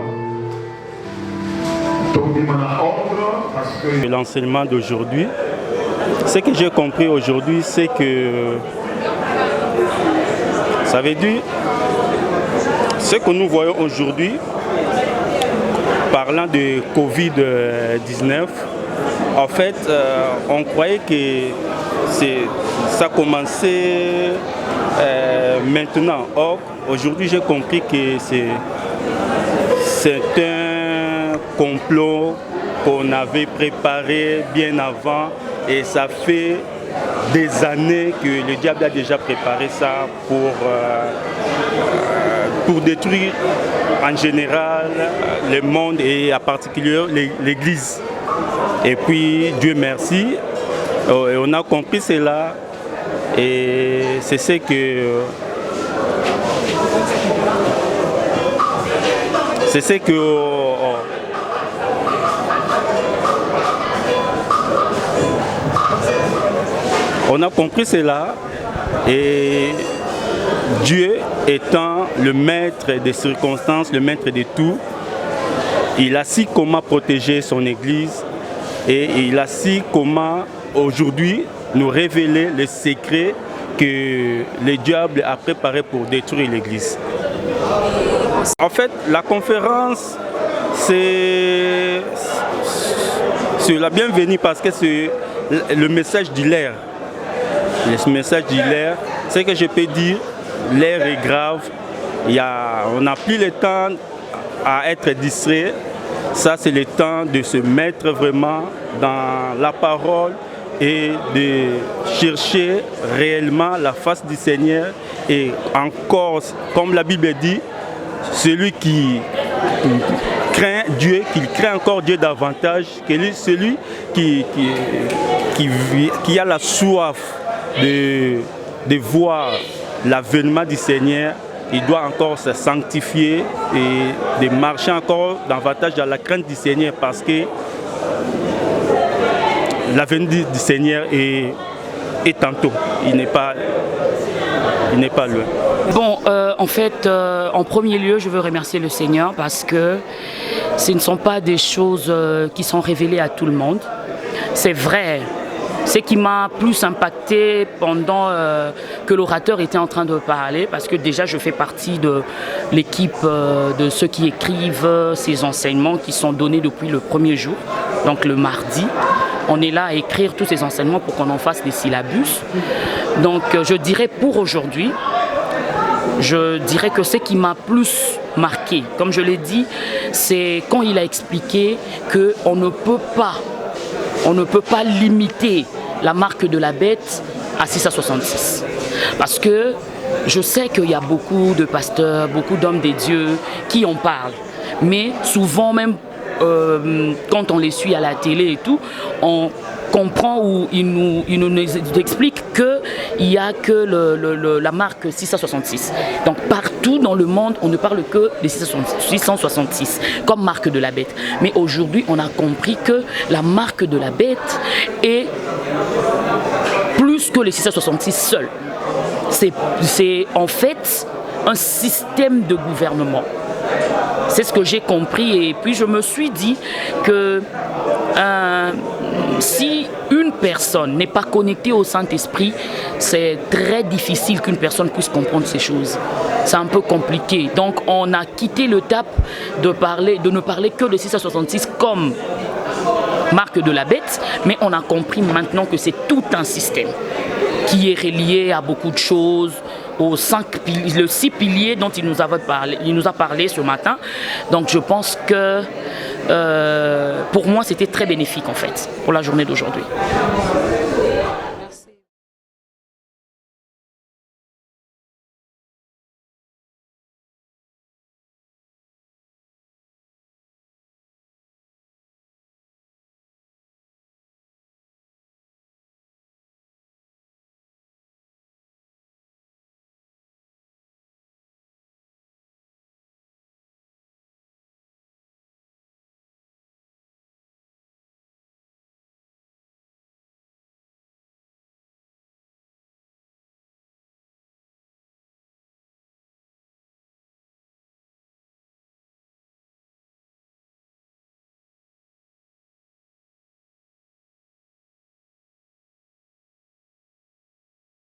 L'enseignement d'aujourd'hui, ce que j'ai compris aujourd'hui, c'est que ça veut dire ce que nous voyons aujourd'hui, parlant de Covid-19, en fait, on croyait que ça commençait maintenant. Or, aujourd'hui, j'ai compris que c'est un complot qu'on avait préparé bien avant et ça fait des années que le diable a déjà préparé ça pour détruire en général le monde et en particulier l'Église. Et puis, Dieu merci, on a compris cela et c'est ce que... On a compris cela et Dieu étant le maître des circonstances, le maître de tout, il a su comment protéger son Église et il a su comment aujourd'hui nous révéler les secrets que le diable a préparés pour détruire l'Église. En fait, la conférence, c'est la bienvenue parce que c'est le message de l'ère. Le message de l'ère, c'est que je peux dire, l'ère est grave. On n'a plus le temps à être distrait. Ça, c'est le temps de se mettre vraiment dans la parole et de chercher réellement la face du Seigneur. Et encore, comme la Bible dit, celui qui craint Dieu, qu'il craint encore Dieu davantage, que celui qui a la soif de voir l'avènement du Seigneur, il doit encore se sanctifier et de marcher encore davantage dans la crainte du Seigneur parce que l'avènement du Seigneur est tantôt, il n'est pas loin. Bon, en fait, en premier lieu, je veux remercier le Seigneur parce que ce ne sont pas des choses qui sont révélées à tout le monde. C'est vrai. Ce qui m'a plus impacté pendant que l'orateur était en train de parler, parce que déjà je fais partie de l'équipe de ceux qui écrivent ces enseignements qui sont donnés depuis le premier jour, donc le mardi. On est là à écrire tous ces enseignements pour qu'on en fasse des syllabus. Donc je dirais pour aujourd'hui, je dirais que ce qui m'a plus marqué, comme je l'ai dit, c'est quand il a expliqué qu'on ne peut pas limiter la marque de la bête à 666. Parce que je sais qu'il y a beaucoup de pasteurs, beaucoup d'hommes des dieux qui en parlent. Mais souvent même, quand on les suit à la télé et tout, on comprend ou ils nous expliquent qu'il n'y a que la marque 666. Donc partout dans le monde, on ne parle que des 666 comme marque de la bête. Mais aujourd'hui, on a compris que la marque de la bête est plus que les 666 seuls. C'est en fait un système de gouvernement. C'est ce que j'ai compris et puis je me suis dit que si une personne n'est pas connectée au Saint-Esprit, c'est très difficile qu'une personne puisse comprendre ces choses. C'est un peu compliqué. Donc on a quitté le TAP de ne parler que de 666 comme marque de la bête, mais on a compris maintenant que c'est tout un système qui est relié à beaucoup de choses, aux 6 piliers dont il nous a parlé ce matin. Donc je pense que pour moi c'était très bénéfique en fait pour la journée d'aujourd'hui.